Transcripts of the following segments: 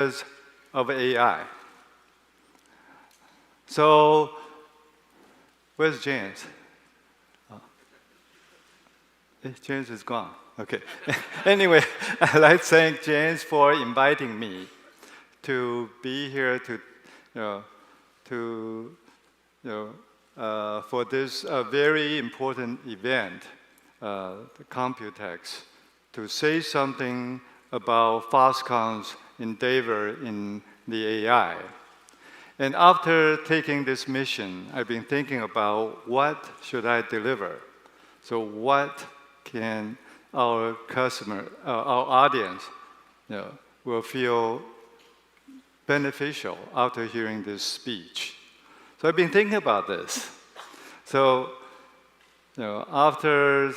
of AI. So, where's James? James is gone. Okay. Anyway, I'd like to thank James for inviting me to be here for this very important event, the Computex, to say something about Foxconn's endeavor in the AI. And after taking this mission, I've been thinking about what should I deliver. So what can our customer, our audience, will feel beneficial after hearing this speech. So I've been thinking about this. So, after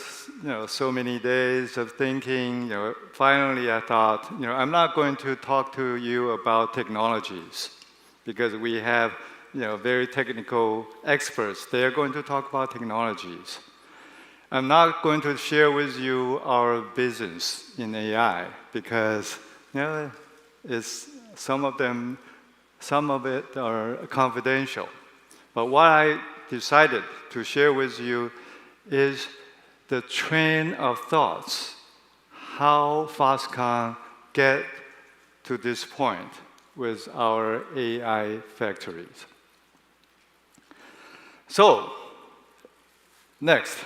so many days of thinking, finally I thought, I'm not going to talk to you about technologies because we have, very technical experts. They are going to talk about technologies. I'm not going to share with you our business in AI because, it's some of it are confidential. But what I decided to share with you is the train of thoughts, how Foxconn get to this point with our AI factories. So, next,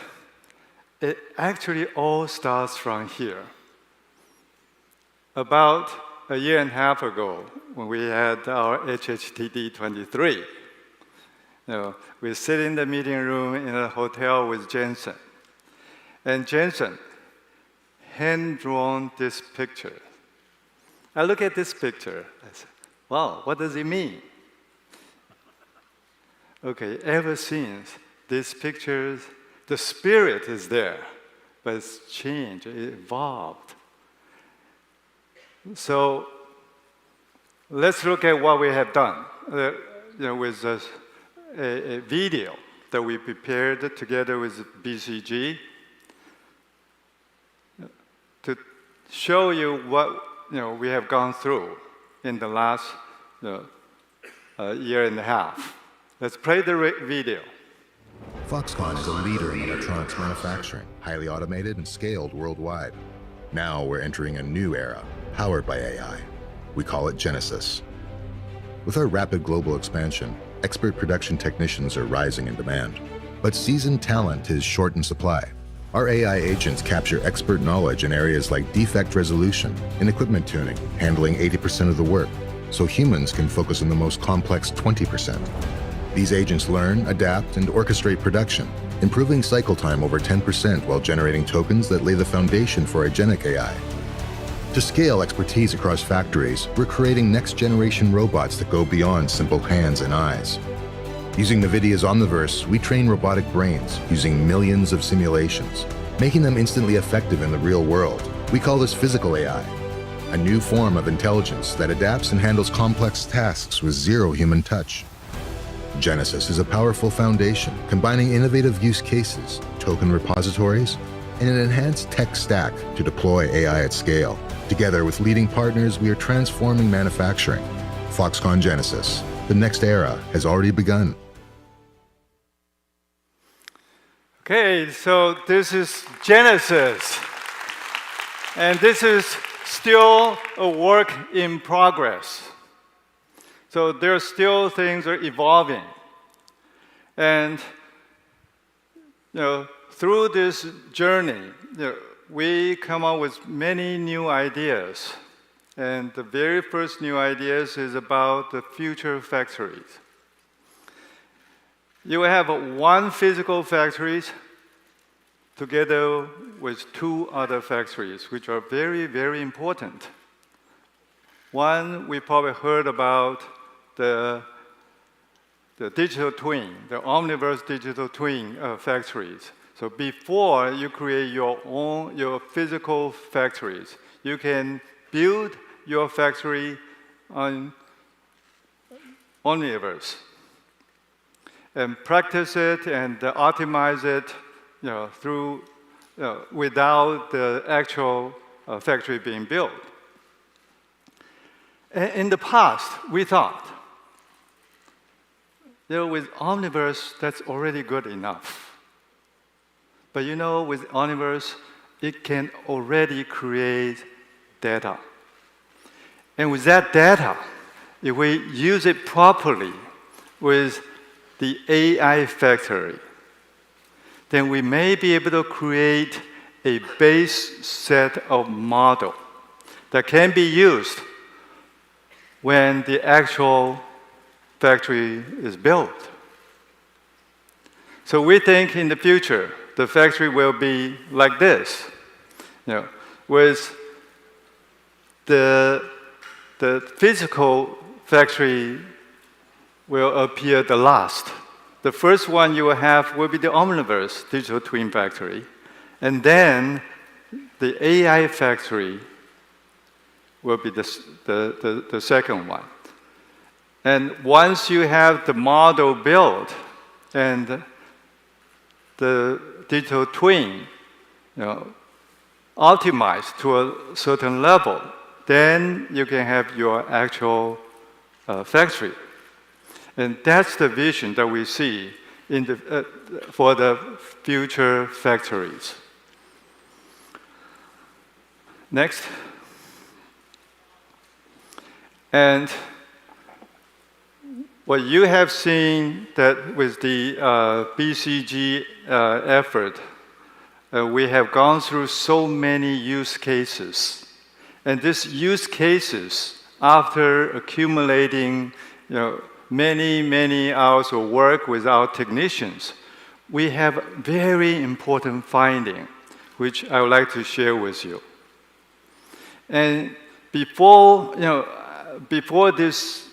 it actually all starts from here. About a year and a half ago, when we had our HHTD 23, we sit in the meeting room in a hotel with Jensen. And Jensen hand-drawn this picture. I look at this picture, I say, wow, what does it mean? Okay, ever since these pictures, the spirit is there, but it's changed, it evolved. So let's look at what we have done with a video that we prepared together with BCG to show you what we have gone through in the last year and a half. Let's play the video. Foxconn is a leader in electronics manufacturing, highly automated and scaled worldwide. Now we're entering a new era, powered by AI. We call it Genesis. With our rapid global expansion, expert production technicians are rising in demand. But seasoned talent is short in supply. Our AI agents capture expert knowledge in areas like defect resolution and equipment tuning, handling 80% of the work, so humans can focus on the most complex 20%. These agents learn, adapt, and orchestrate production, improving cycle time over 10% while generating tokens that lay the foundation for agentic AI. To scale expertise across factories, we're creating next-generation robots that go beyond simple hands and eyes. Using NVIDIA's Omniverse, we train robotic brains using millions of simulations, making them instantly effective in the real world. We call this physical AI, a new form of intelligence that adapts and handles complex tasks with zero human touch. Genesis is a powerful foundation, combining innovative use cases, token repositories, and an enhanced tech stack to deploy AI at scale. Together with leading partners, we are transforming manufacturing. Foxconn Genesis, the next era has already begun. Okay, so this is Genesis. And this is still a work in progress. So there are still things that are evolving. And through this journey, we come up with many new ideas. And the very first new ideas is about the future factories. You will have one physical factory together with two other factories, which are very, very important. One, we probably heard about the digital twin, the Omniverse digital twin factories. So before you create your physical factories, you can build your factory on Omniverse and practice it and optimize it through without the actual factory being built. In the past, we thought, with Omniverse, that's already good enough. But with Omniverse, it can already create data. And with that data, if we use it properly with the AI factory, then we may be able to create a base set of model that can be used when the actual factory is built. So we think in the future, the factory will be like this, with the physical factory will appear the last. The first one you will have will be the Omniverse digital twin factory. And then the AI factory will be the second one. And once you have the model built and the digital twin optimized to a certain level, then you can have your actual factory. And that's the vision that we see for the future factories. Next. And what you have seen that with the BCG effort, we have gone through so many use cases. And these use cases, after accumulating many hours of work with our technicians, we have very important finding, which I would like to share with you. And before this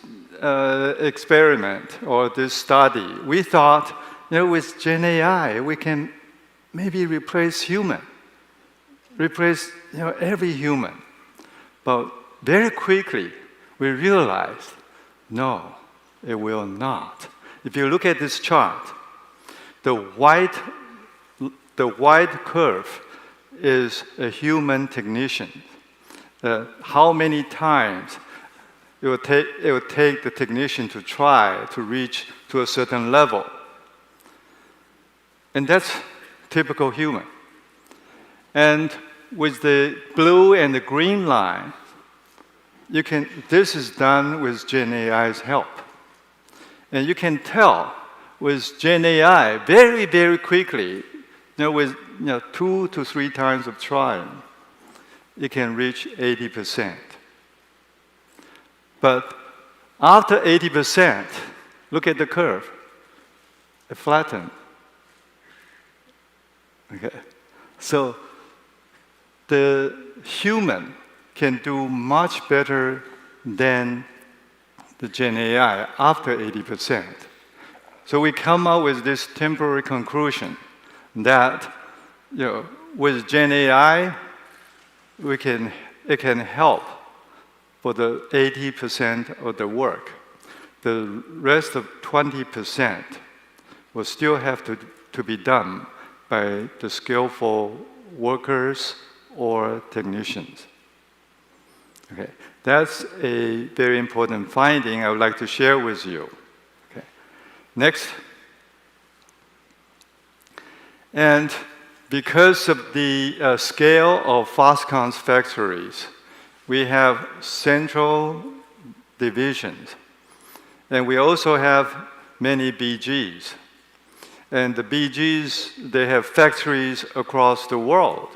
experiment or this study, we thought, with GenAI, we can maybe replace every human. But very quickly, we realized, no, it will not. If you look at this chart, the white curve is a human technician. How many times it will take the technician to try to reach to a certain level. And that's typical human. And with the blue and the green line, this is done with GenAI's help. And you can tell with GenAI very, very quickly, with 2 to 3 times of trying, it can reach 80%. But after 80%, look at the curve. It flattened. Okay. So the human can do much better than the GenAI after 80%. So we come up with this temporary conclusion that with GenAI, it can help for the 80% of the work. The rest of 20% will still have to be done by the skillful workers or technicians. Okay, that's a very important finding I would like to share with you. Okay. Next. And because of the scale of Foxconn's factories, we have central divisions. And we also have many BGs. And the BGs, they have factories across the world.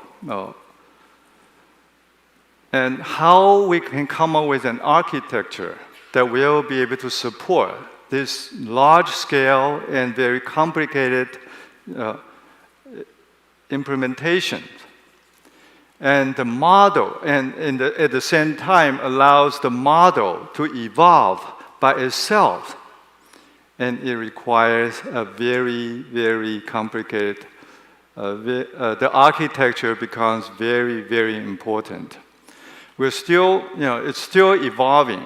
And how we can come up with an architecture that will be able to support this large scale and very complicated implementation. And the model, and at the same time, allows the model to evolve by itself. And it requires a very, very complicated, the architecture becomes very, very important. We're still, it's still evolving.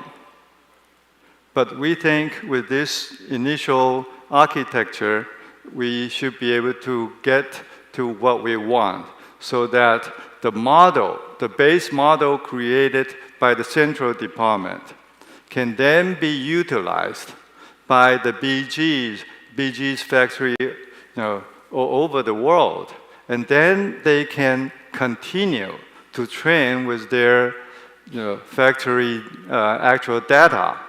But we think with this initial architecture, we should be able to get to what we want so that the model, the base model created by the central department can then be utilized by the BG's factory, all over the world. And then they can continue to train with their factory actual data.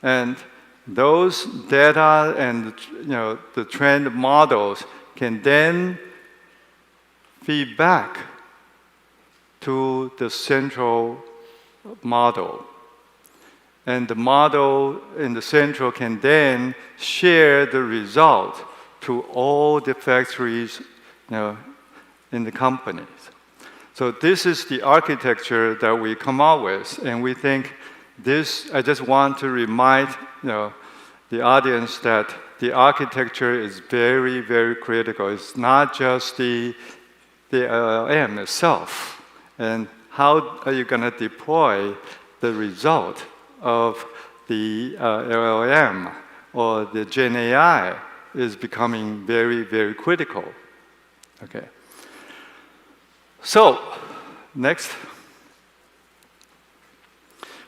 And those data and the trained models can then feed back to the central model. And the model in the central can then share the result to all the factories in the companies. So this is the architecture that we come out with, and we think this, I just want to remind the audience that the architecture is very, very critical. It's not just the LLM itself. And how are you going to deploy the result of the LLM or the GenAI is becoming very, very critical. Okay. So, next.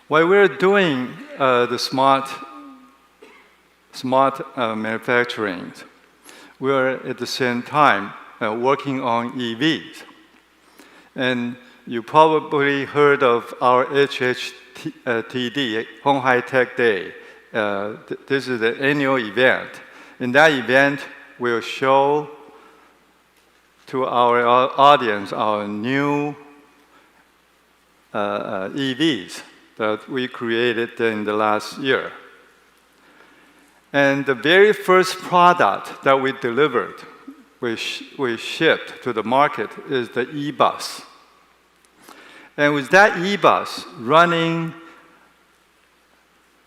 While we're doing the smart manufacturing, we're at the same time working on EVs. And you probably heard of our HHTD, Honghai Tech Day. This is an annual event. In that event, we'll show to our audience our new EVs that we created in the last year. And the very first product that we delivered, we shipped to the market, is the e-bus. And with that e-bus running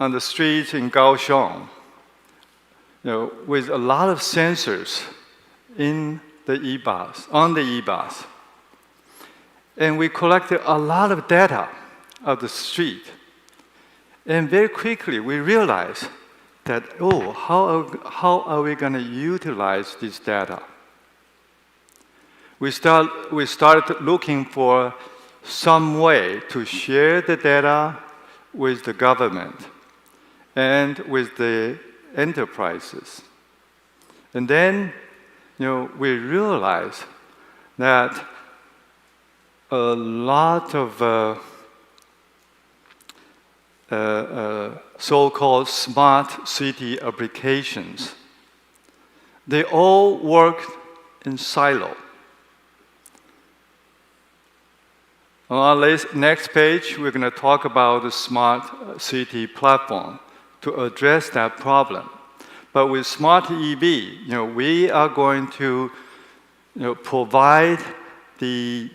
on the streets in Kaohsiung, with a lot of sensors in the e-bus, on the e-bus. And we collected a lot of data of the street. And very quickly we realized that, how are we going to utilize this data? We started looking for some way to share the data with the government and with the enterprises. And then, we realized that a lot of so-called smart city applications, they all work in silo. On our next page, we're going to talk about the smart city platform to address that problem. But with smart EV, we are going to provide the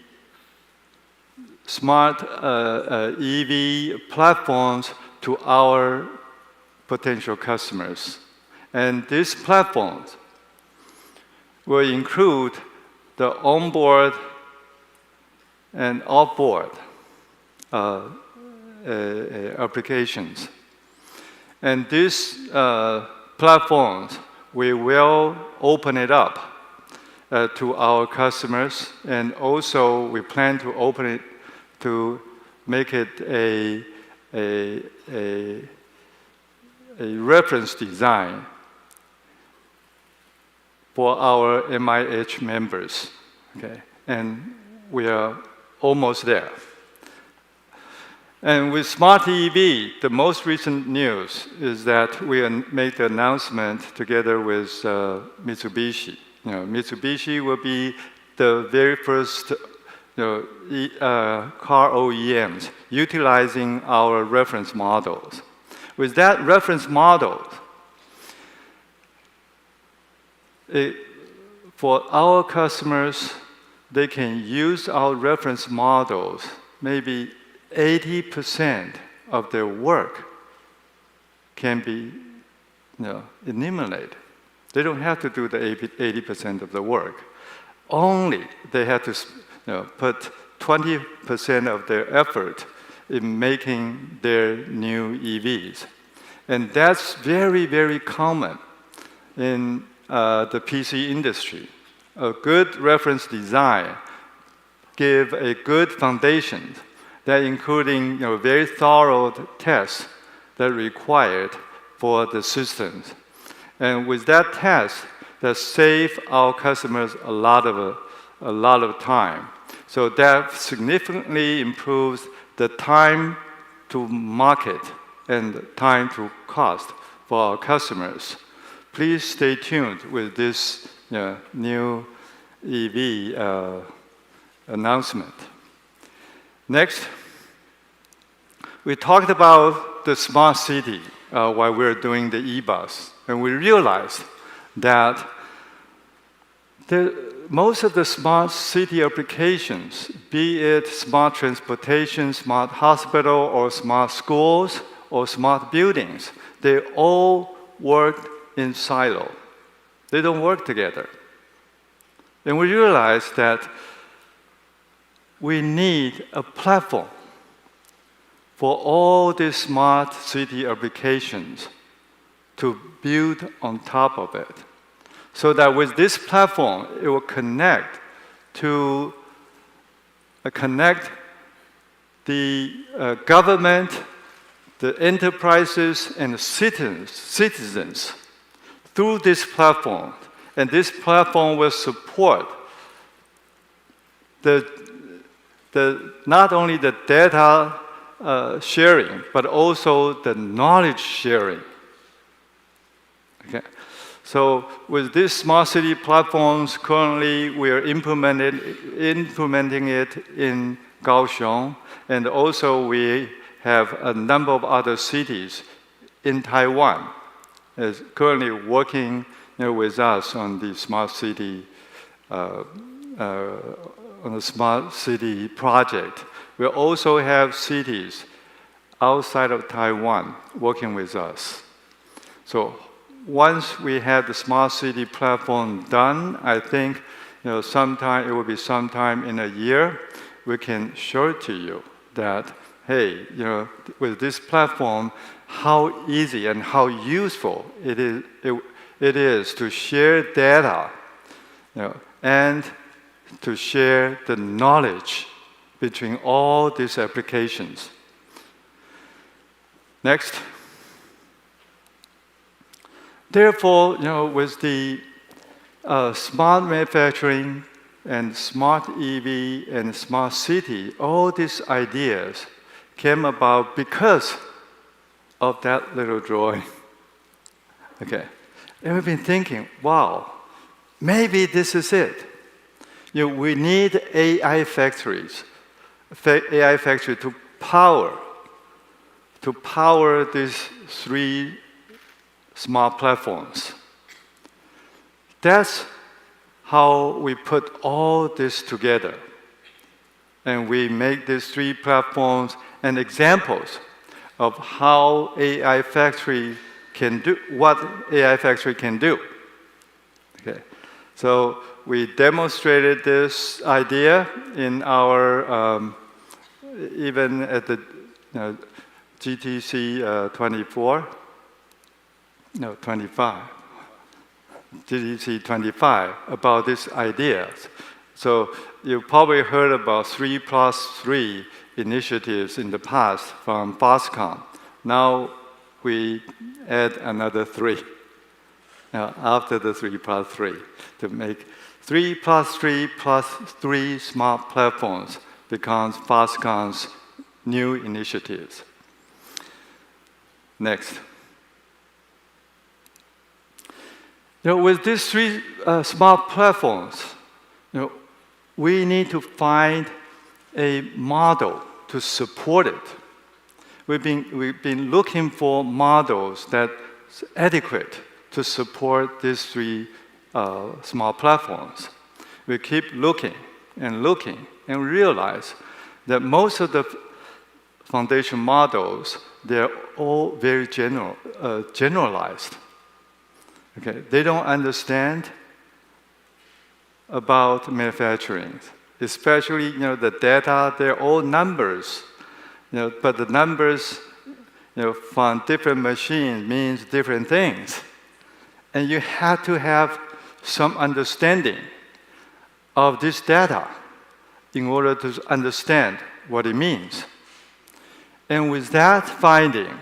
smart EV platforms to our potential customers. And these platforms will include the onboard and offboard applications. And these platforms, we will open it up to our customers, and also we plan to open it to make it a reference design for our MIH members. Okay, and we are almost there. And with Smart EV, the most recent news is that we made the announcement together with Mitsubishi. Mitsubishi will be the very first car OEMs utilizing our reference models. With that reference model, for our customers, they can use our reference models. Maybe 80% of their work can be eliminated. They don't have to do the 80% of the work. Only they have to put 20% of their effort in making their new EVs. And that's very, very common in the PC industry. A good reference design gives a good foundation that including very thorough tests that required for the systems. And with that test, that saved our customers a lot of time. So that significantly improves the time to market and time to cost for our customers. Please stay tuned with this new EV announcement. Next, we talked about the smart city while we were doing the e-bus, and we realized that most of the smart city applications, be it smart transportation, smart hospital, or smart schools, or smart buildings, they all work in silo. They don't work together. And we realized that we need a platform for all these smart city applications to build on top of it. So that with this platform, it will connect the government, the enterprises, and the citizens through this platform. And this platform will support not only the data sharing, but also the knowledge sharing. Okay. So with these smart city platforms, currently we are implementing it in Kaohsiung, and also we have a number of other cities in Taiwan is currently working with us on the smart city project. We also have cities outside of Taiwan working with us. So once we have the smart city platform done, I think it will be sometime in a year, we can show it to you that, hey, with this platform, how easy and how useful it is to share data, and to share the knowledge between all these applications. Next. Therefore, with the smart manufacturing and smart EV and smart city, all these ideas came about because of that little drawing. Okay. And we've been thinking, wow, maybe this is it. We need AI factories to power these three smart platforms. That's how we put all this together. And we make these three platforms and examples of how AI factory can do, what AI factory can do. Okay. So we demonstrated this idea in our, even at the GTC 25, GTC 25 about this idea. So you probably heard about 3+3 initiatives in the past from Foxconn. Now we add another 3. Now after the 3+3 to make 3+3+3 smart platforms becomes Foxconn's new initiatives. Next. With these three smart platforms, we need to find a model to support it. We've been looking for models that's adequate to support these three smart platforms. We keep looking and realize that most of the foundation models, they're all very generalized. Okay, they don't understand about manufacturing, especially the data. They're all numbers, but the numbers, from different machines means different things, and you have to have some understanding of this data in order to understand what it means. And with that finding,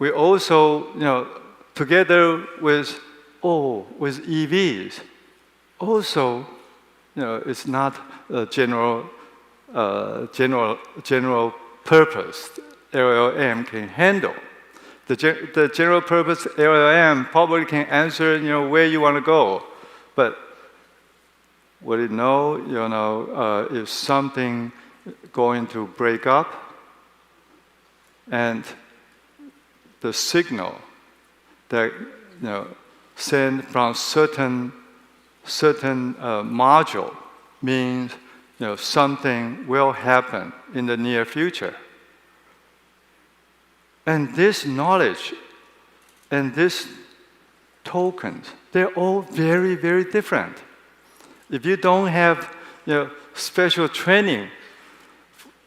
we also, together with EVs, also, it's not a general purpose LLM can handle. The general purpose LLM probably can answer, where you want to go, but what it know, if something going to break up, and the signal that sent from certain module means something will happen in the near future. And this knowledge and these tokens, they're all very, very different. If you don't have special training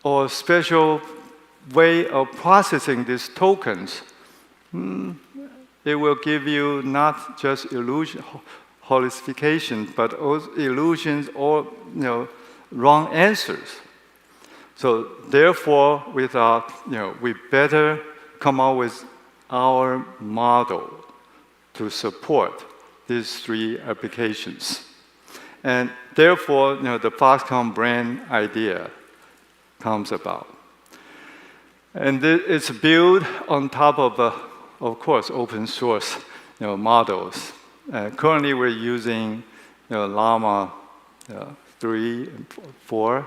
or special way of processing these tokens, it will give you not just illusion, hallucination, but also illusions or wrong answers. So therefore, we thought we better come up with our model to support these three applications. And therefore, the FoxBrain idea comes about. And it's built on top of course, open source models. Currently, we're using Llama 3 and 4,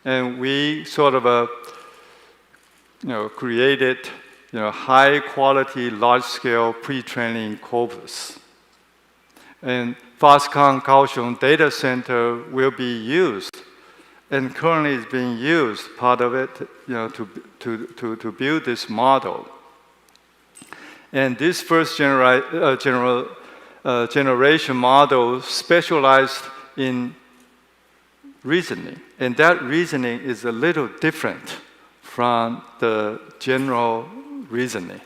and we sort of created high-quality, large-scale pre-training corpus. And Foxconn Kaohsiung data center will be used, and currently is being used, part of it, to build this model. And this first generation model specialized in reasoning, and that reasoning is a little different from the general reasoning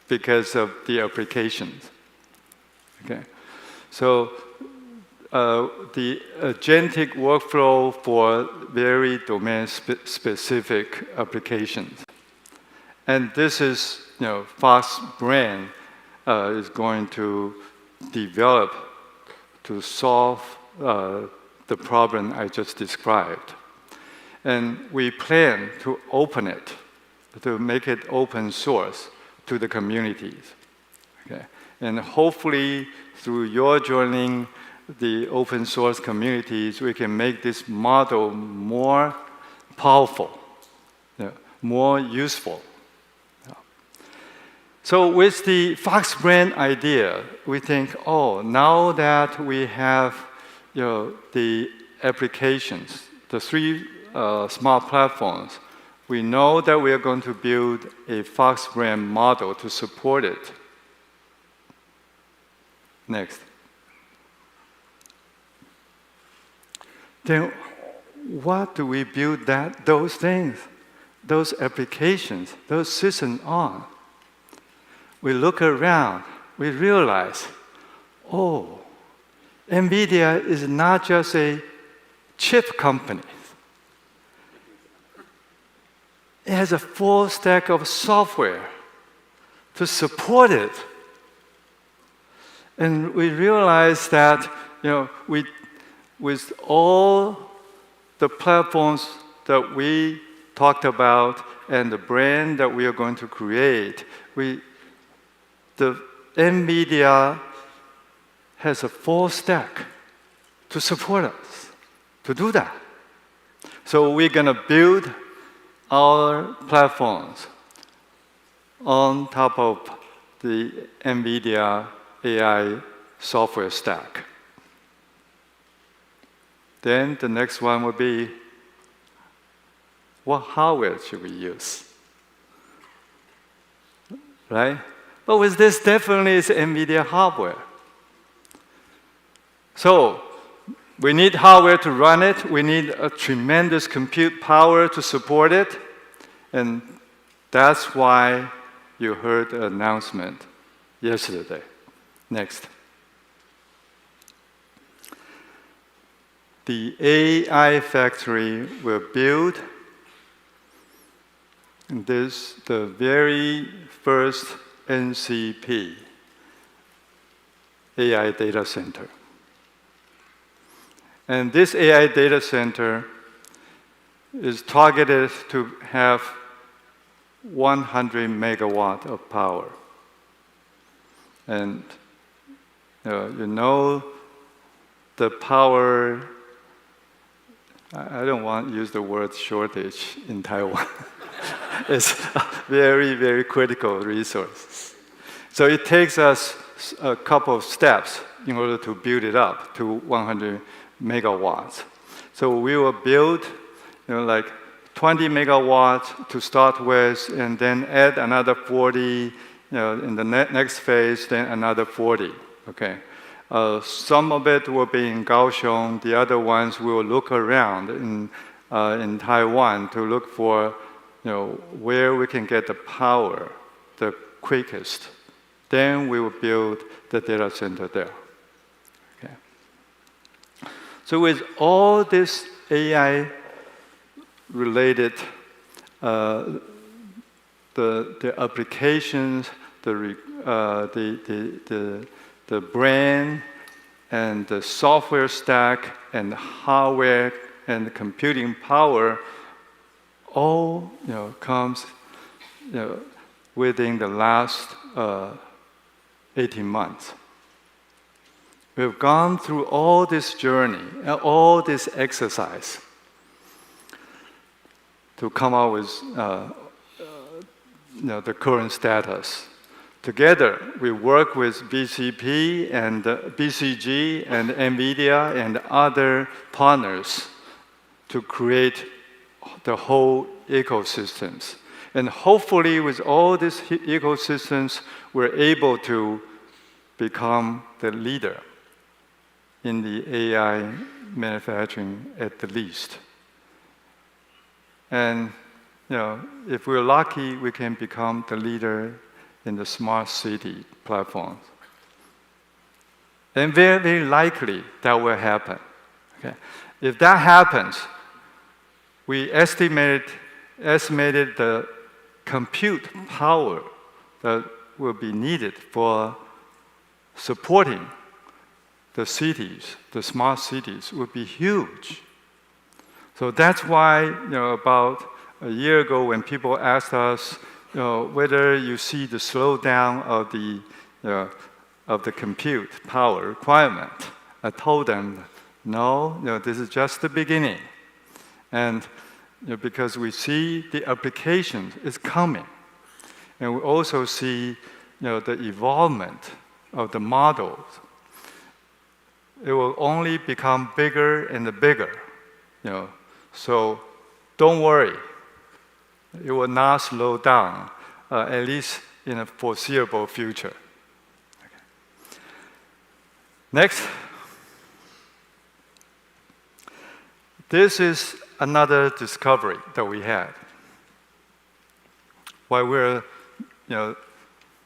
because of the applications. Okay, so the agentic workflow for very domain-specific applications. And this is, FoxBrain is going to develop to solve the problem I just described. And we plan to open it, to make it open source to the communities. Okay? And hopefully, through your joining the open source communities, we can make this model more powerful, more useful. So with the FoxBrain idea, we think, now that we have the applications, the three smart platforms, we know that we are going to build a FoxBrain model to support it. Next. Then what do we build those things, those applications, those systems on? We look around, we realize, Nvidia is not just a chip company. It has a full stack of software to support it. And we realize that, with all the platforms that we talked about and the brand that we are going to create, the Nvidia has a full stack to support us to do that. So we're going to build our platforms on top of the Nvidia AI software stack. Then the next one will be, what hardware should we use? Right? But with this, definitely it's Nvidia hardware. So we need hardware to run it. We need a tremendous compute power to support it. And that's why you heard the announcement yesterday. Next. The AI factory will build And this is the very first NCP AI data center. And this AI data center is targeted to have 100 megawatt of power. And you know the power, I don't want to use the word shortage in Taiwan. It's a very, very critical resource. So it takes us a couple of steps in order to build it up to 100 megawatts. So we will build like 20 megawatts to start with, and then add another 40 in the next phase, then another 40. Okay. Some of it will be in Kaohsiung. The other ones we will look around in Taiwan to look for where we can get the power the quickest. Then we will build the data center there. Okay. So with all this AI related, the applications, the brain and the software stack and hardware and the computing power all comes within the last 18 months. We've gone through all this journey, all this exercise to come out with the current status. Together, we work with BCP and BCG and Nvidia and other partners to create the whole ecosystems. And hopefully, with all these ecosystems, we're able to become the leader in the AI manufacturing at the least. And if we're lucky, we can become the leader in the smart city platforms. And very, very likely that will happen. Okay? If that happens, we estimated the compute power that will be needed for supporting the cities, the smart cities, would be huge. So that's why, about a year ago, when people asked us, whether you see the slowdown of the compute power requirement, I told them, no, this is just the beginning. And because we see the application is coming, and we also see the evolvement of the models. It will only become bigger and bigger. So don't worry. It will not slow down, at least in a foreseeable future. Okay. Next. This is another discovery that we had while we're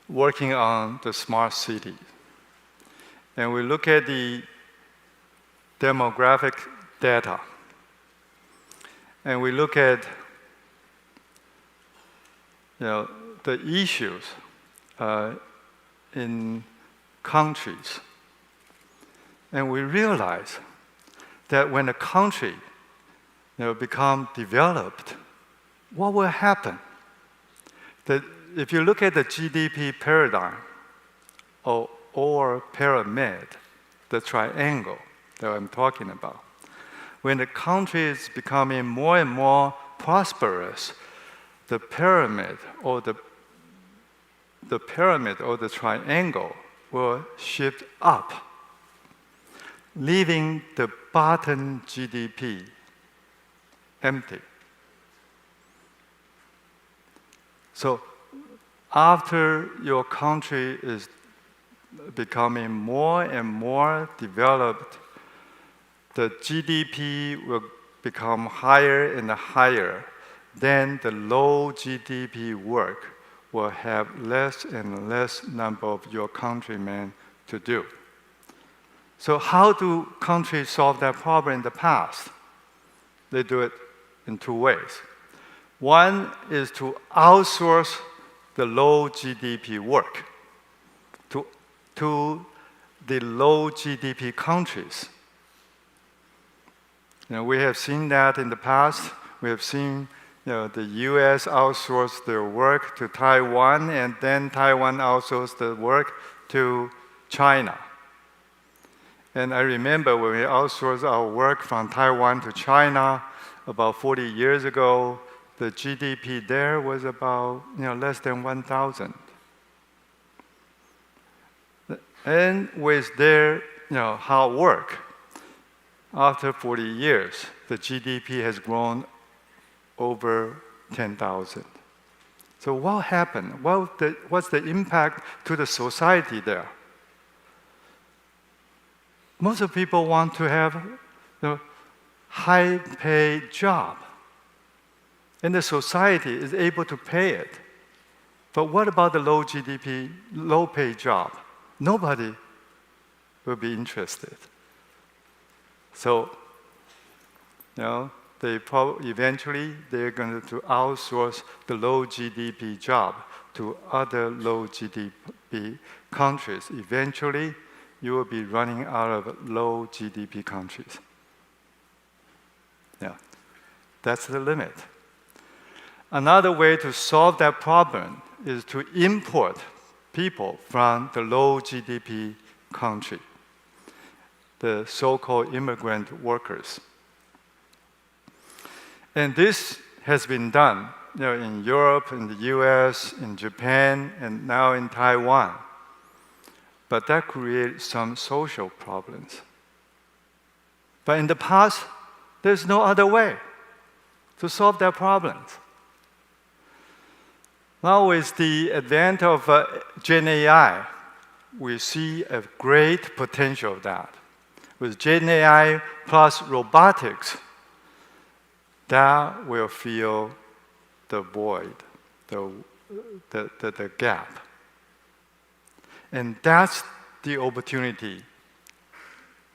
working on the smart city. And we look at the demographic data. And we look at the issues in countries. And we realize that when a country become developed, what will happen? That if you look at the GDP paradigm or pyramid, the triangle that I'm talking about, when the country is becoming more and more prosperous, the pyramid or the triangle will shift up, leaving the bottom GDP empty. So after your country is becoming more and more developed, the GDP will become higher and higher. Then the low GDP work will have less and less number of your countrymen to do. So how do countries solve that problem in the past? They do it in two ways. One is to outsource the low GDP work to the low GDP countries. We have seen that in the past. We have seen the US outsource their work to Taiwan, and then Taiwan outsourced the work to China. And I remember when we outsourced our work from Taiwan to China about 40 years ago, the GDP there was about less than 1,000. And with their hard work, after 40 years, the GDP has grown over 10,000. So what happened? What's the impact to the society there? Most of people want to have a high-paid job, and the society is able to pay it. But what about the low GDP, low-paid job? Nobody will be interested. So, eventually they're going to outsource the low GDP job to other low GDP countries. Eventually, you will be running out of low GDP countries. Yeah, that's the limit. Another way to solve that problem is to import people from the low GDP country, the so-called immigrant workers. And this has been done in Europe, in the US, in Japan, and now in Taiwan. But that creates some social problems. But in the past, there's no other way to solve that problems. Now with the advent of GenAI, we see a great potential of that. With GenAI plus robotics, that will fill the void, the gap. And that's the opportunity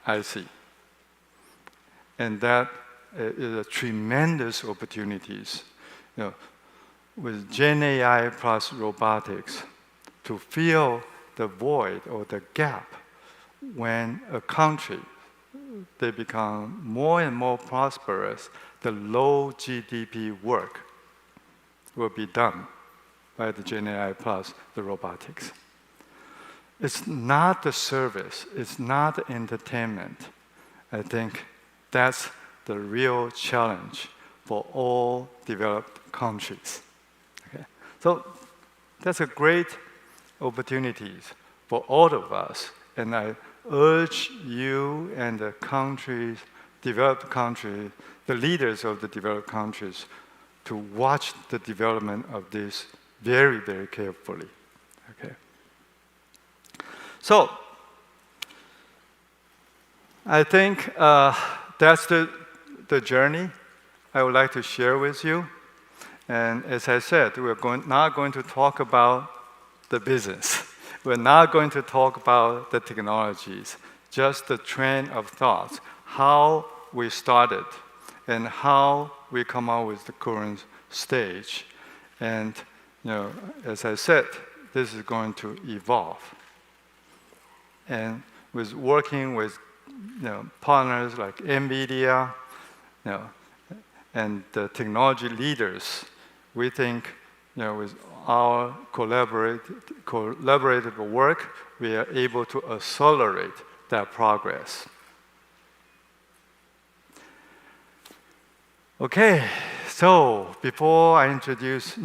I see. And that is a tremendous opportunities with GenAI plus robotics to fill the void or the gap when a country, they become more and more prosperous, the low GDP work will be done by the GenAI plus the robotics. It's not the service, it's not the entertainment. I think that's the real challenge for all developed countries. Okay? So that's a great opportunity for all of us, and I urge you and the countries, developed countries, the leaders of the developed countries, to watch the development of this very, very carefully. Okay. So, I think that's the journey I would like to share with you. And as I said, we're not going to talk about the business. We're not going to talk about the technologies, just the train of thoughts, how we started and how we come out with the current stage. And as I said, this is going to evolve. And with working with partners like Nvidia, and the technology leaders, we think with our collaborative work, we are able to accelerate that progress. Okay, so before I introduce,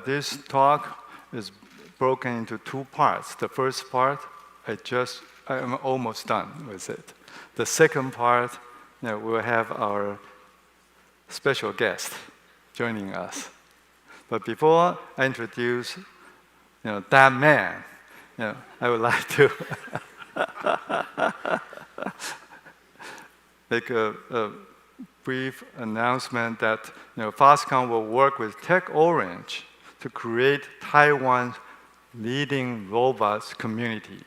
this talk is broken into two parts. The first part, I'm almost done with it. The second part, we'll have our special guest joining us. But before I introduce, that man, I would like to make a brief announcement that Foxconn will work with TechOrange to create Taiwan's leading robots community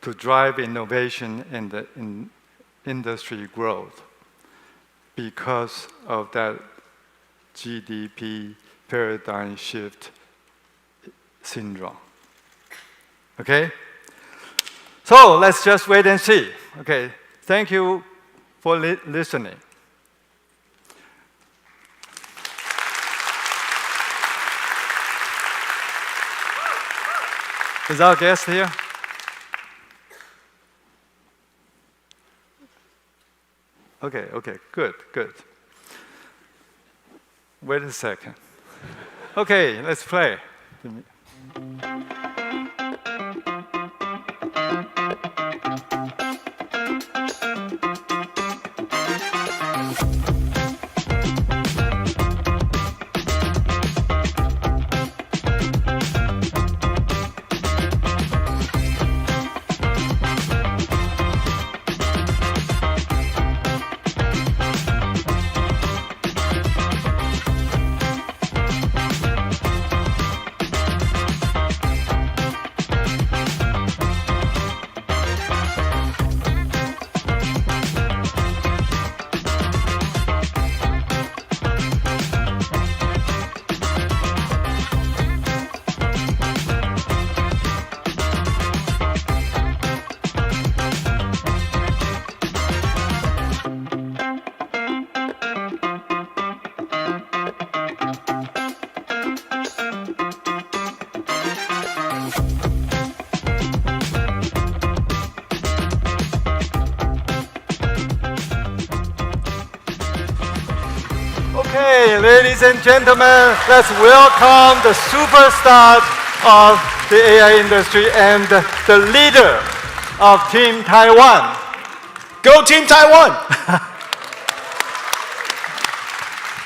to drive innovation and the industry growth. Because of that GDP paradigm shift syndrome. Okay? So let's just wait and see. Okay, thank you for listening. Is our guest here? Okay, good. Wait a second. Okay, let's play. Okay, ladies and gentlemen, let's welcome the superstar of the AI industry and the leader of Team Taiwan. Go Team Taiwan!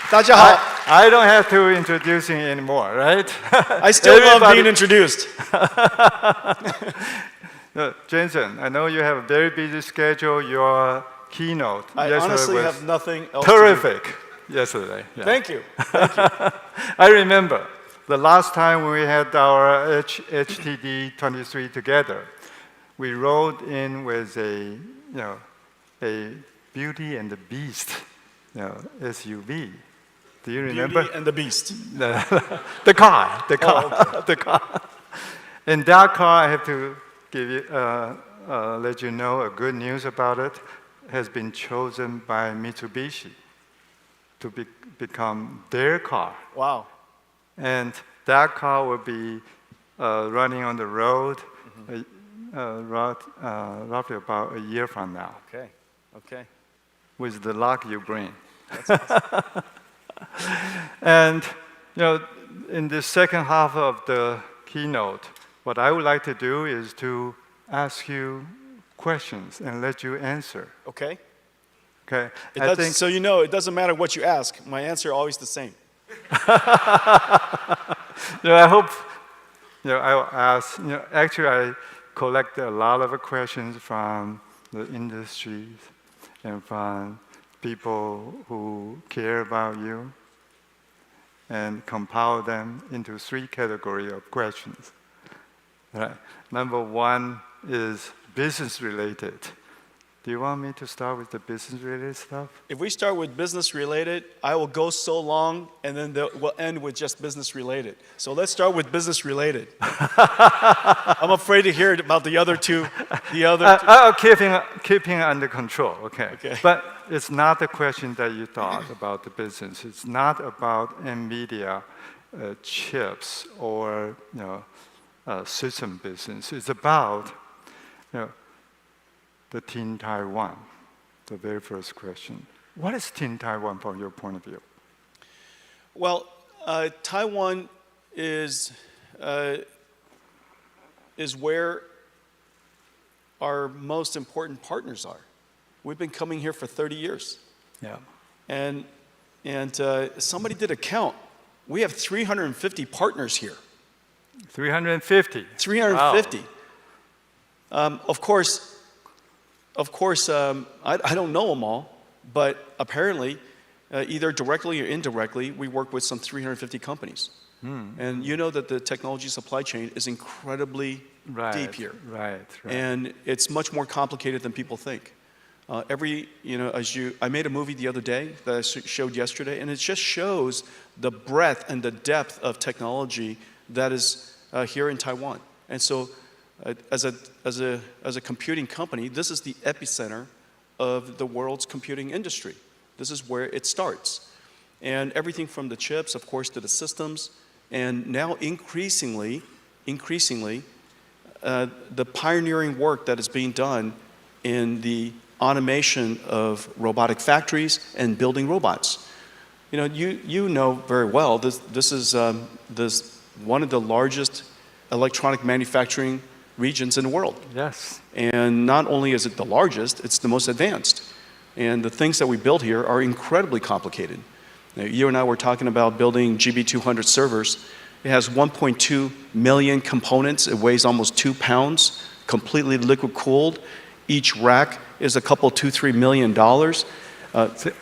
大家好。I don't have to introduce him anymore, right? I still love being introduced. Jensen, I know you have a very busy schedule. Your keynote I yesterday honestly was have nothing else terrific. to do. Yesterday. Yeah. Thank you. I remember the last time we had our HTD 23 together. We rode in with a Beauty and the Beast, SUV. Do you remember? Beauty and the Beast. The car. Oh, okay. The car. In that car, I have to give you, let you know a good news about it. Has been chosen by Mitsubishi to become their car. Wow. And that car will be running on the road roughly about a year from now. Okay. With the luck you bring. That's awesome. And in the second half of the keynote, what I would like to do is to ask you questions and let you answer. Okay. Okay. So you know, it doesn't matter what you ask. My answer is always the same. I hope. I will ask. Actually, I collect a lot of questions from the industries and from people who care about you, and compile them into 3 categories of questions. Right. Number 1 is business related. Do you want me to start with the business-related stuff? If we start with business-related, I will go so long, and then we'll end with just business-related. So let's start with business-related. I'm afraid to hear about the other two. I'll keep him under control, okay? But it's not the question that you thought about the business. It's not about Nvidia chips or system business. It's about the Team Taiwan, the very first question. What is Team Taiwan from your point of view? Well, Taiwan is where our most important partners are. We've been coming here for 30 years. Yeah. And somebody did a count. We have 350 partners here. 350? 350. Wow. Of course, I don't know them all, but apparently, either directly or indirectly, we work with some 350 companies. And you know that the technology supply chain is incredibly deep here. Right. And it's much more complicated than people think. I made a movie the other day that I showed yesterday, and it just shows the breadth and the depth of technology that is here in Taiwan. And so, as a computing company, this is the epicenter of the world's computing industry. This is where it starts. And everything from the chips, of course, to the systems, and now increasingly, the pioneering work that is being done in the automation of robotic factories and building robots. You know very well, this is one of the largest electronic manufacturing regions in the world. Yes. And not only is it the largest, it's the most advanced. And the things that we build here are incredibly complicated. Now, you and I were talking about building GB200 servers. It has 1.2 million components. It weighs almost 2 pounds, completely liquid cooled. Each rack is a couple, $2-3 million.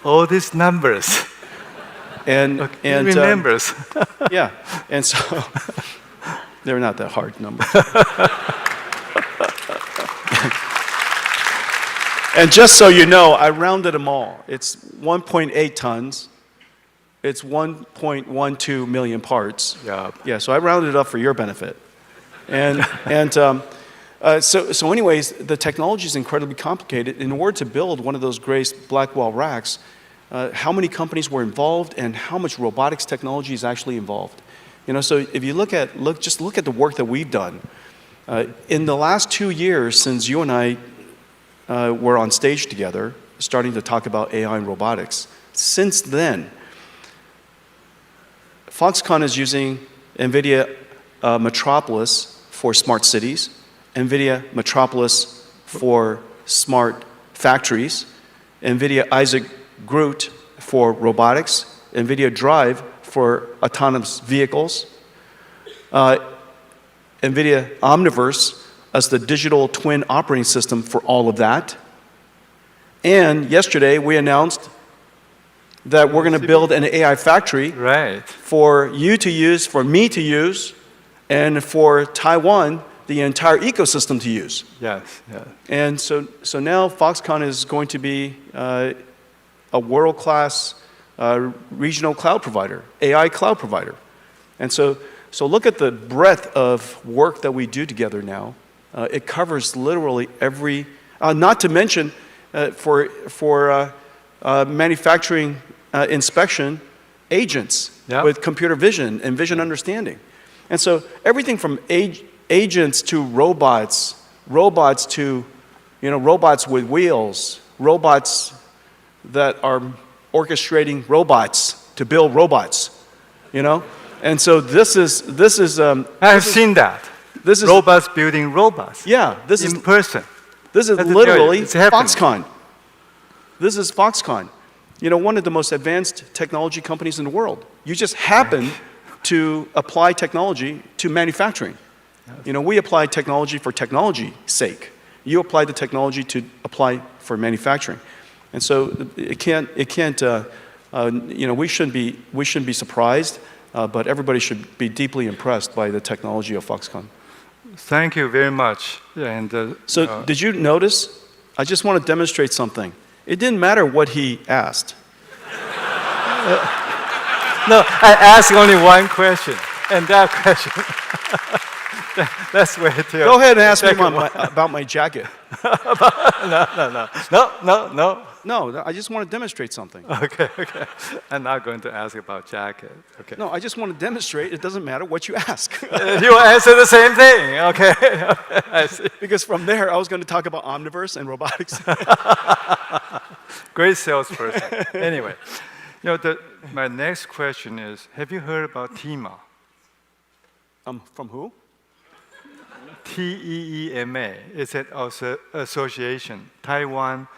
All these numbers. And numbers. Yeah, and so they're not that hard numbers. And just so you know, I rounded them all. It's 1.8 tons. It's 1.12 million parts. Yeah, so I rounded it up for your benefit. So anyways, the technology is incredibly complicated. In order to build one of those Grace Blackwell racks, how many companies were involved and how much robotics technology is actually involved. So if you look at the work that we've done, in the last 2 years since you and I were on stage together, starting to talk about AI and robotics, since then, Foxconn is using Nvidia Metropolis for smart cities, Nvidia Metropolis for smart factories, Nvidia Isaac Groot for robotics, Nvidia Drive for autonomous vehicles, Nvidia Omniverse as the digital twin operating system for all of that. And yesterday we announced that we're going to build an AI factory for you to use, for me to use, and for Taiwan, the entire ecosystem to use. Yes. And so now Foxconn is going to be a world-class regional cloud provider, AI cloud provider. And so look at the breadth of work that we do together now. It covers literally every, not to mention for manufacturing inspection agents with computer vision and vision understanding. And so everything from agents to robots to, robots with wheels, robots that are orchestrating robots to build robots, And so this is. I've seen that. This is robots building robots. Yeah, this in is person. This is literally Foxconn. This is Foxconn. One of the most advanced technology companies in the world. You just happen to apply technology to manufacturing. We apply technology for technology's sake. You apply the technology to apply for manufacturing. And so it can't. We shouldn't be surprised, but everybody should be deeply impressed by the technology of Foxconn. Thank you very much. So did you notice? I just want to demonstrate something. It didn't matter what he asked. No, I asked only one question, and that question. That's where it is. Go ahead and ask me about my jacket. No. No, I just want to demonstrate something. Okay. I'm not going to ask about jacket. Okay. No, I just want to demonstrate. It doesn't matter what you ask. You answer the same thing. Okay. I see. Because from there, I was going to talk about Omniverse and robotics. Great salesperson. Anyway, my next question is: have you heard about TEMA? From who? TEEMA. It's an association, Taiwan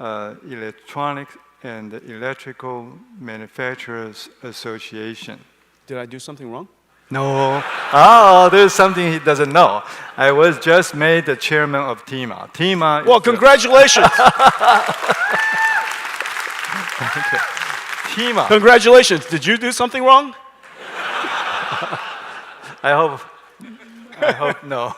Electronics and Electrical Manufacturers Association. Did I do something wrong? No. Oh, there's something he doesn't know. I was just made the chairman of TEMA. TEMA. Well, congratulations. Okay. TEMA. Congratulations. Did you do something wrong? I hope no.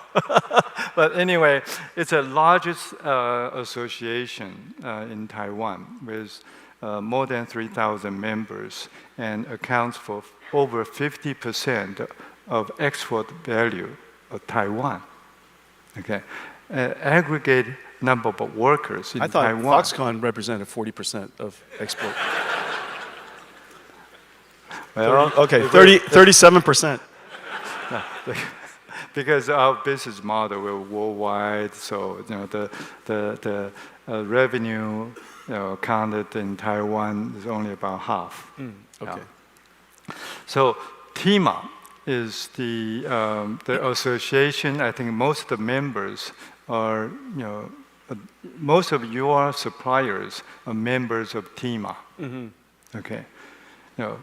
But anyway, it's the largest association in Taiwan with more than 3,000 members and accounts for over 50% of export value of Taiwan. Okay, aggregate number of workers in Taiwan. I thought Foxconn represented 40% of export. Well, 37%. Because our business model, we're worldwide, so the revenue counted in Taiwan is only about half. Okay. So TIMA is the association. I think most of the members are, most of your suppliers are members of TIMA. Okay.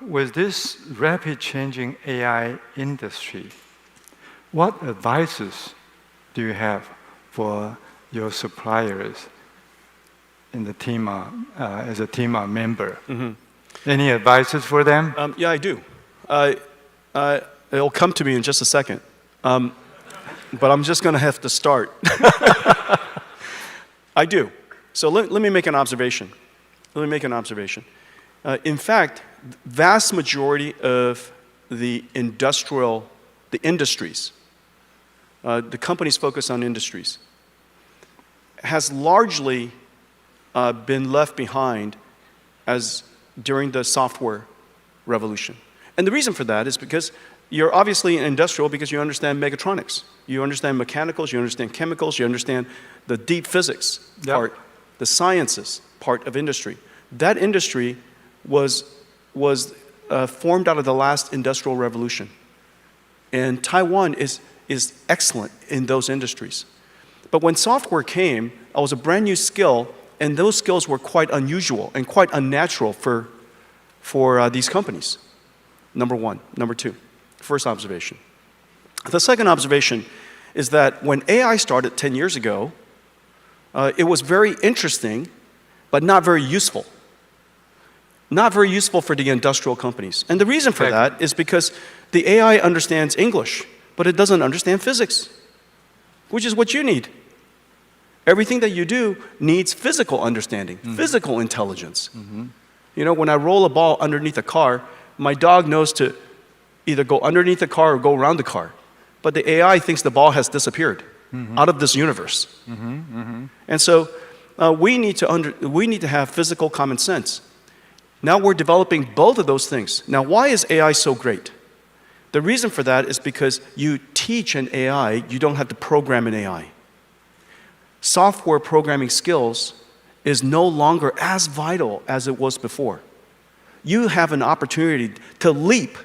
With this rapid changing AI industry, what advices do you have for your suppliers in the TIMA, as a TIMA member? Any advices for them? Yeah, I do. It'll come to me in just a second. But I'm just going to have to start. I do. So let me make an observation. In fact, vast majority of the industries, the companies focused on industries, has largely been left behind as during the software revolution. And the reason for that is because you're obviously industrial because you understand mechatronics. You understand mechanicals, you understand chemicals, you understand the deep physics part, the sciences part of industry. That industry was formed out of the last industrial revolution. And Taiwan is excellent in those industries. But when software came, it was a brand new skill, and those skills were quite unusual and quite unnatural for these companies. Number one. Number two, first observation. The second observation is that when AI started 10 years ago, it was very interesting, but not very useful. Not very useful for the industrial companies. And the reason for that is because the AI understands English, but it doesn't understand physics, which is what you need. Everything that you do needs physical understanding, physical intelligence. When I roll a ball underneath a car, my dog knows to either go underneath the car or go around the car. But the AI thinks the ball has disappeared out of this universe. And so we need to have physical common sense. Now we're developing both of those things. Now, why is AI so great? The reason for that is because you teach an AI, you don't have to program an AI. Software programming skills is no longer as vital as it was before. You have an opportunity to leap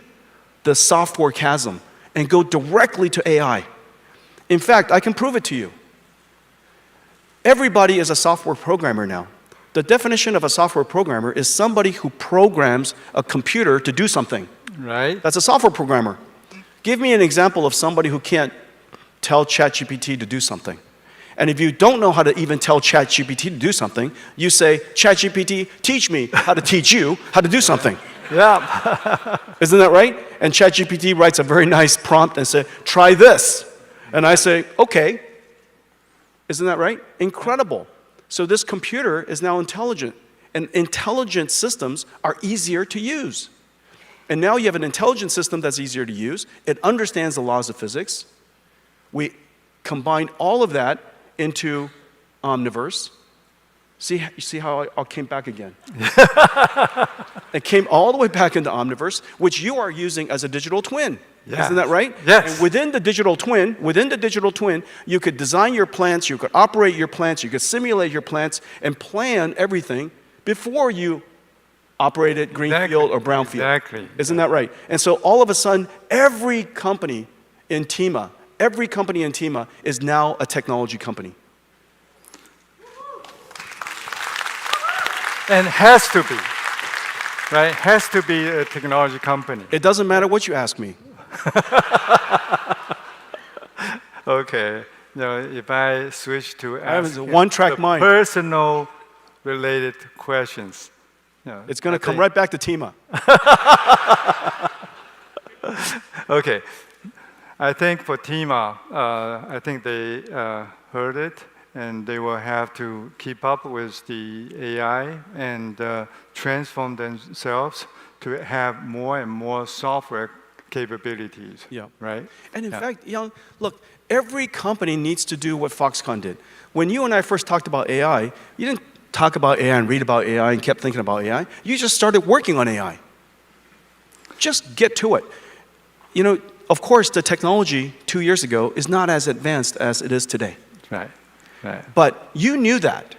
the software chasm and go directly to AI. In fact, I can prove it to you. Everybody is a software programmer now. The definition of a software programmer is somebody who programs a computer to do something. Right. That's a software programmer. Give me an example of somebody who can't tell ChatGPT to do something. And if you don't know how to even tell ChatGPT to do something, you say, ChatGPT, teach me how to teach you how to do something. Yeah. Isn't that right? And ChatGPT writes a very nice prompt and says, try this. And I say, okay. Isn't that right? Incredible. So this computer is now intelligent. And intelligent systems are easier to use. And now you have an intelligent system that's easier to use. It understands the laws of physics. We combine all of that into Omniverse. See how I came back again? It came all the way back into Omniverse, which you are using as a digital twin. Yes. Isn't that right? Yes. And within the digital twin, you could design your plants, you could operate your plants, you could simulate your plants, and plan everything before you operate it greenfield or brownfield. Exactly. Isn't that right? And so all of a sudden, every company in TIMA is now a technology company. And has to be, right? Has to be a technology company. It doesn't matter what you ask me. Okay. If I switch to ask one-track mind. Personal related questions. It's going to come right back to TIMA. Okay. I think for TIMA, I think they heard it, and they will have to keep up with the AI and transform themselves to have more and more software capabilities. Yeah. Right? And in fact, Young, look, every company needs to do what Foxconn did. When you and I first talked about AI, you didn't talk about AI and read about AI and kept thinking about AI. You just started working on AI. Just get to it. You know, of course, the technology 2 years ago is not as advanced as it is today. Right. Right. But you knew that.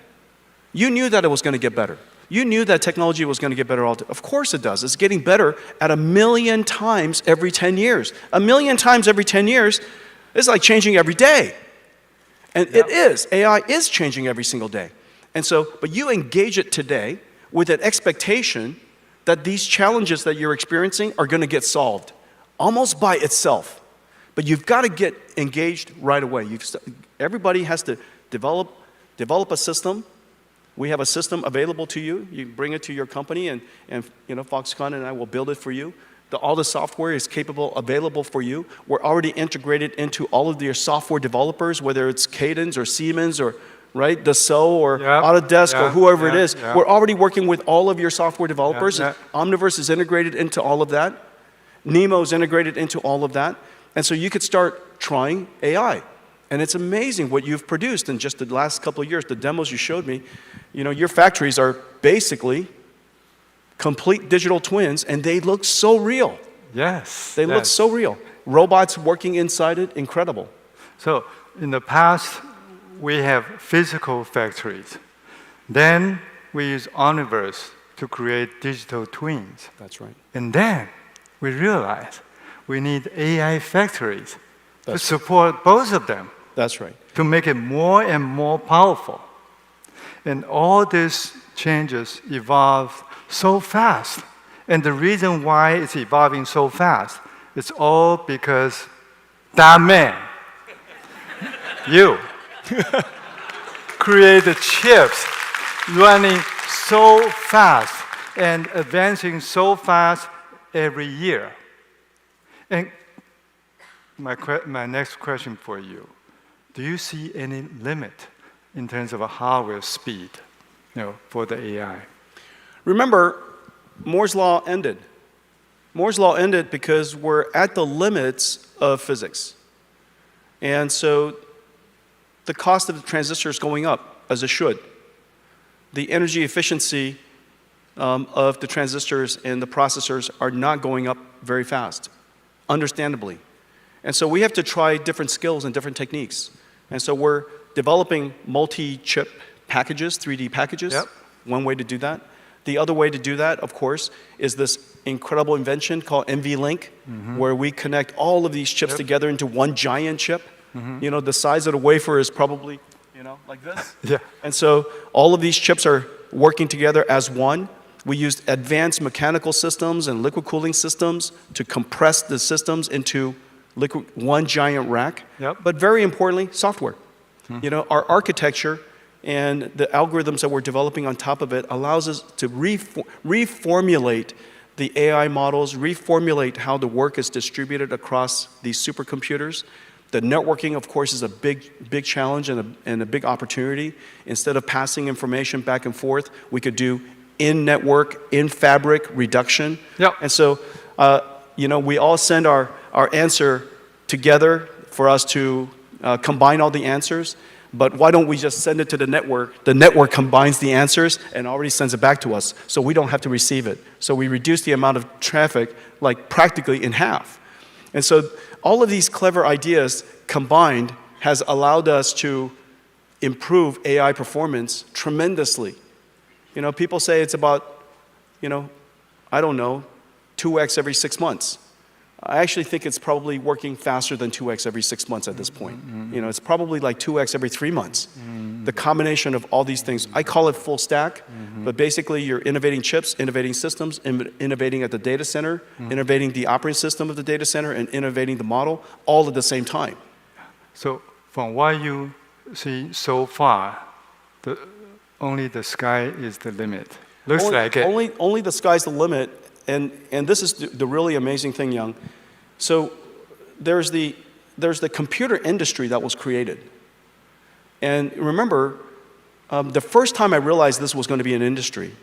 You knew that it was going to get better. You knew that technology was going to get better all the time. Of course it does. It's getting better at 1,000,000 times every 10 years. 1,000,000 times every 10 years is like changing every day. And it is. AI is changing every single day. And so, but you engage it today with an expectation that these challenges that you're experiencing are going to get solved almost by itself. But you've got to get engaged right away. Everybody has to develop a system. We have a system available to you. You bring it to your company, and you know, Foxconn and I will build it for you. All the software is available for you. We're already integrated into all of your software developers, whether it's Cadence or Siemens or right, Dassault or Autodesk or whoever it is. We're already working with all of your software developers. Omniverse is integrated into all of that. Nemo is integrated into all of that. And so you could start trying AI. And it's amazing what you've produced in just the last couple of years. The demos you showed me, you know, your factories are basically complete digital twins, and they look so real. Yes. They look so real. Robots working inside it, incredible. So in the past, we have physical factories. Then we use Omniverse to create digital twins. That's right. And then we realize we need AI factories to support both of them. That's right. To make it more and more powerful. And all these changes evolve so fast. And the reason why it's evolving so fast is all because that man, you, created chips running so fast and advancing so fast every year. And my next question for you, do you see any limit in terms of a hardware speed, you know, for the AI? Remember, Moore's law ended. Moore's law ended because we're at the limits of physics. And so the cost of the transistor is going up, as it should. The energy efficiency of the transistors and the processors are not going up very fast, understandably. And so we have to try different skills and different techniques. And so we're developing multi-chip packages, 3D packages. One way to do that. The other way to do that, of course, is this incredible invention called NVLink, where we connect all of these chips together into one giant chip. You know, the size of the wafer is probably, you know, like this. And so all of these chips are working together as one. We used advanced mechanical systems and liquid cooling systems to compress the systems into one giant rack. But very importantly, software. You know, our architecture and the algorithms that we're developing on top of it allows us to reformulate the AI models, reformulate how the work is distributed across these supercomputers. The networking, of course, is a big challenge and a big opportunity. Instead of passing information back and forth, we could do in-network, in-fabric reduction. And so, you know, we all send our answer together for us to combine all the answers. But why don't we just send it to the network? The network combines the answers and already sends it back to us, so we don't have to receive it. So we reduce the amount of traffic, like practically in half. And so all of these clever ideas combined has allowed us to improve AI performance tremendously. You know, people say it's about, you know, I don't know, 2x every 6 months. I actually think it's probably working faster than 2x every 6 months at this point. You know, it's probably like 2x every 3 months. The combination of all these things, I call it full stack, but basically you're innovating chips, innovating systems, innovating at the data center, innovating the operating system of the data center, and innovating the model all at the same time. So from what you see so far, only the sky is the limit. Looks like it. Only the sky's the limit. And this is the really amazing thing, Young. So there's the computer industry that was created. And remember, the first time I realized this was going to be an industry,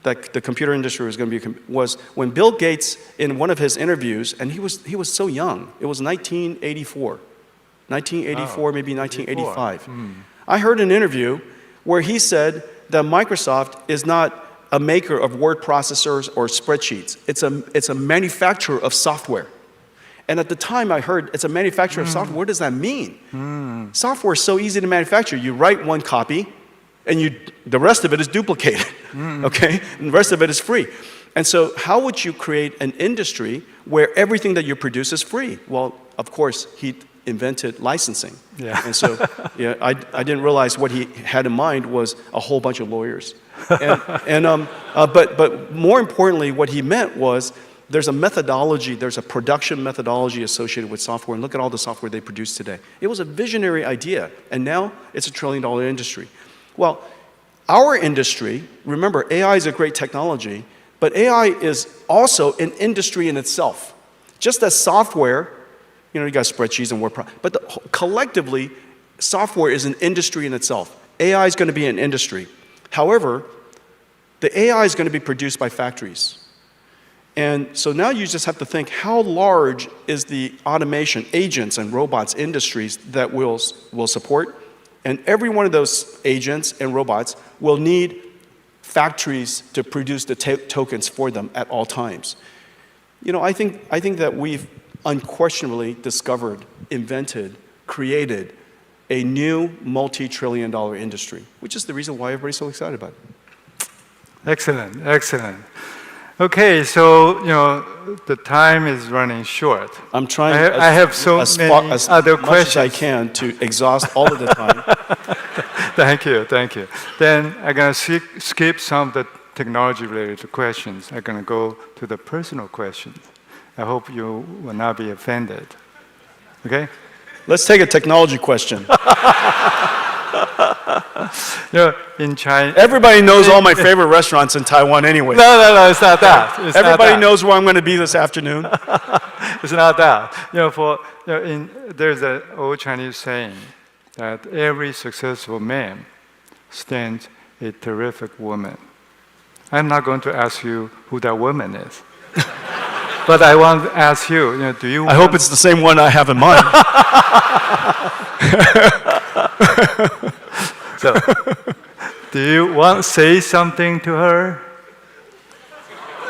that the computer industry was going to be, was when Bill Gates, in one of his interviews, and he was so young, it was 1984, maybe 1985. I heard an interview where he said that Microsoft is not a maker of word processors or spreadsheets. It's a manufacturer of software. And at the time I heard it's a manufacturer of software. What does that mean? Software is so easy to manufacture. You write one copy, and the rest of it is duplicated, okay? And the rest of it is free. And so how would you create an industry where everything that you produce is free? Well, of course, he invented licensing. Yeah. And so yeah, I didn't realize what he had in mind was a whole bunch of lawyers. But more importantly, what he meant was there's a methodology, there's a production methodology associated with software, and look at all the software they produce today. It was a visionary idea, and now it's $1 trillion industry. Well, our industry, remember, AI is a great technology, but AI is also an industry in itself. Just as software, you got spreadsheets and word processors, but collectively, software is an industry in itself. AI is going to be an industry. However, the AI is going to be produced by factories. And so now you just have to think, how large is the automation, agents and robots industries that will support? And every one of those agents and robots will need factories to produce the tokens for them at all times. I think that we've unquestionably discovered, invented, created a new multi-trillion-dollar industry, which is the reason why everybody's so excited about it. Excellent, excellent. Okay, so the time is running short. I'm trying. I have so many other questions. Much as I can to exhaust all of the time. Thank you, thank you. Then I'm gonna skip some of the technology-related questions. I'm gonna go to the personal questions. I hope you will not be offended. Okay? Let's take a technology question. In China, everybody knows all my favorite restaurants in Taiwan anyway. No, it's not that. Everybody knows where I'm going to be this afternoon. It's not that. There's an old Chinese saying that every successful man stands a terrific woman. I'm not going to ask you who that woman is. But I want to ask you, do you? I hope it's the same one I have in mind. So, do you want to say something to her?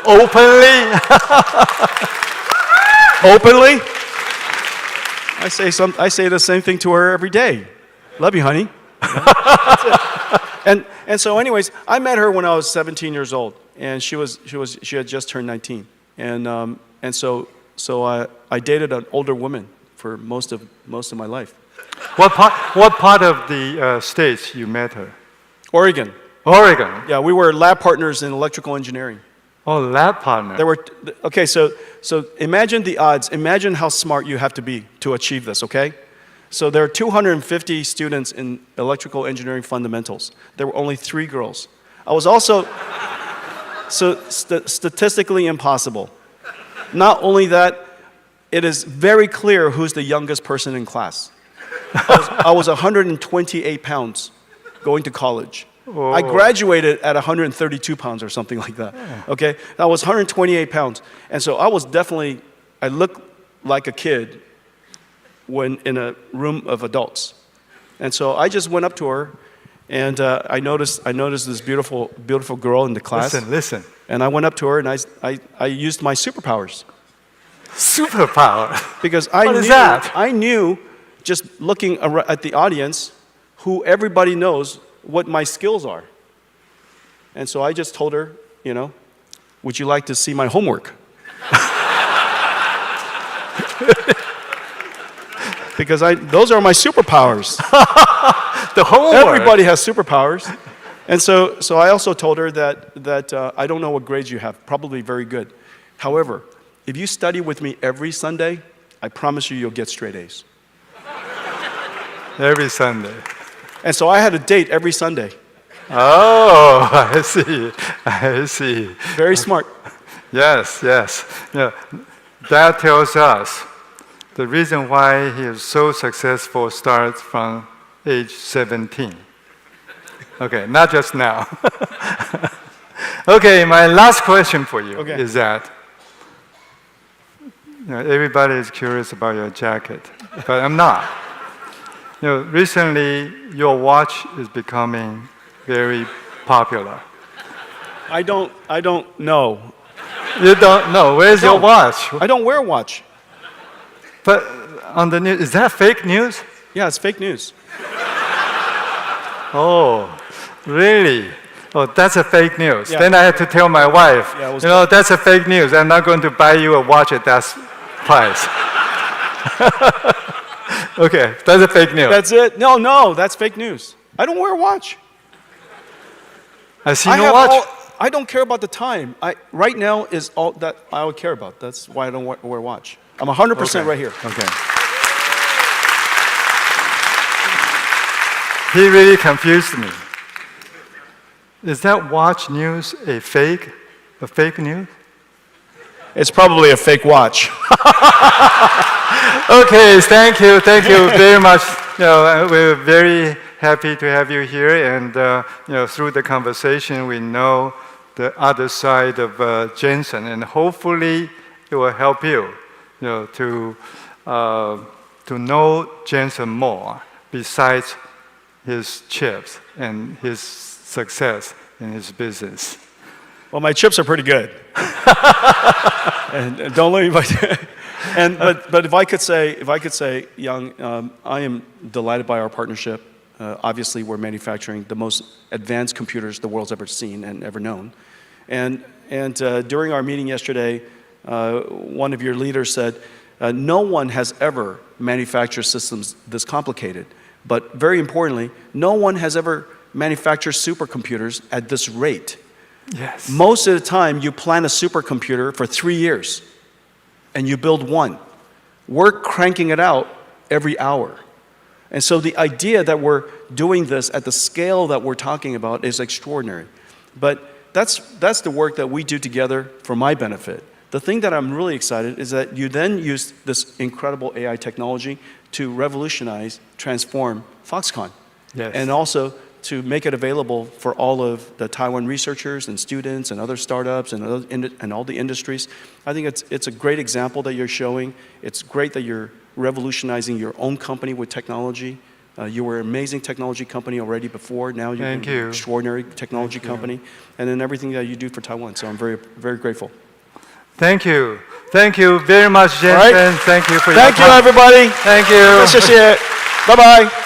Openly? Openly? I say the same thing to her every day. Love you, honey. And so, anyways, I met her when I was 17 years old, and she had just turned 19, and so I dated an older woman for most of my life. What part of the States you met her? Oregon. Oregon. Yeah, we were lab partners in electrical engineering. Oh, lab partner. Okay, so imagine the odds. Imagine how smart you have to be to achieve this, okay? So there are 250 students in electrical engineering fundamentals. There were only 3 girls. I was also statistically impossible. Not only that, it is very clear who's the youngest person in class. I was 128 pounds going to college. Oh. I graduated at 132 pounds or something like that. Okay? I was 128 pounds. And so I looked like a kid when in a room of adults. And so I just went up to her, and I noticed this beautiful girl in the class. Listen. And I went up to her, and I used my superpowers. Superpower? Because I knew, just looking at the audience, who everybody knows what my skills are. And so I just told her, would you like to see my homework? Because those are my superpowers. The homework. Everybody has superpowers. And so I also told her that I don't know what grades you have, probably very good. However, if you study with me every Sunday, I promise you'll get straight A's. Every Sunday. And so I had a date every Sunday. Oh, I see. Very smart. Yes. Yeah. That tells us the reason why he is so successful starts from age 17. Okay, not just now. Okay, my last question for you is that everybody is curious about your jacket, but I'm not. Recently your watch is becoming very popular. I don't know. You don't know. Where's your watch? I don't wear a watch. But on the news, is that fake news? Yeah, it's fake news. Oh, really? Oh, that's a fake news. Yeah. Then I had to tell my wife, that's a fake news. I'm not going to buy you a watch at that price. Okay, that's a fake news. That's it? No, that's fake news. I don't wear a watch. I see no watch. I don't care about the time. Right now is all that I would care about. That's why I don't wear a watch. I'm 100% right here. Okay. He really confused me. Is that watch news a fake news? It's probably a fake watch. Okay, thank you very much. We're very happy to have you here, and through the conversation, we know the other side of Jensen, and hopefully it will help you, to know Jensen more besides his chips and his success in his business. Well, my chips are pretty good. and don't let anybody. But if I could say, Yang, I am delighted by our partnership. Obviously, we're manufacturing the most advanced computers the world's ever seen and ever known. And during our meeting yesterday, one of your leaders said, no one has ever manufactured systems this complicated. But very importantly, no one has ever manufactured supercomputers at this rate. Yes. Most of the time, you plan a supercomputer for 3 years, and you build one. We're cranking it out every hour. And so the idea that we're doing this at the scale that we're talking about is extraordinary. But that's the work that we do together for my benefit. The thing that I'm really excited is that you then use this incredible AI technology to revolutionize, transform Foxconn. Yes. And also to make it available for all of the Taiwan researchers and students and other startups and all the industries. I think it's a great example that you're showing. It's great that you're revolutionizing your own company with technology. You were an amazing technology company already before. Now you're an extraordinary technology company. And then everything that you do for Taiwan. So I'm very, very grateful. Thank you. Thank you very much, Jensen. Right. Thank you for your time. Thank you, everybody. Thank you. 谢谢。拜拜。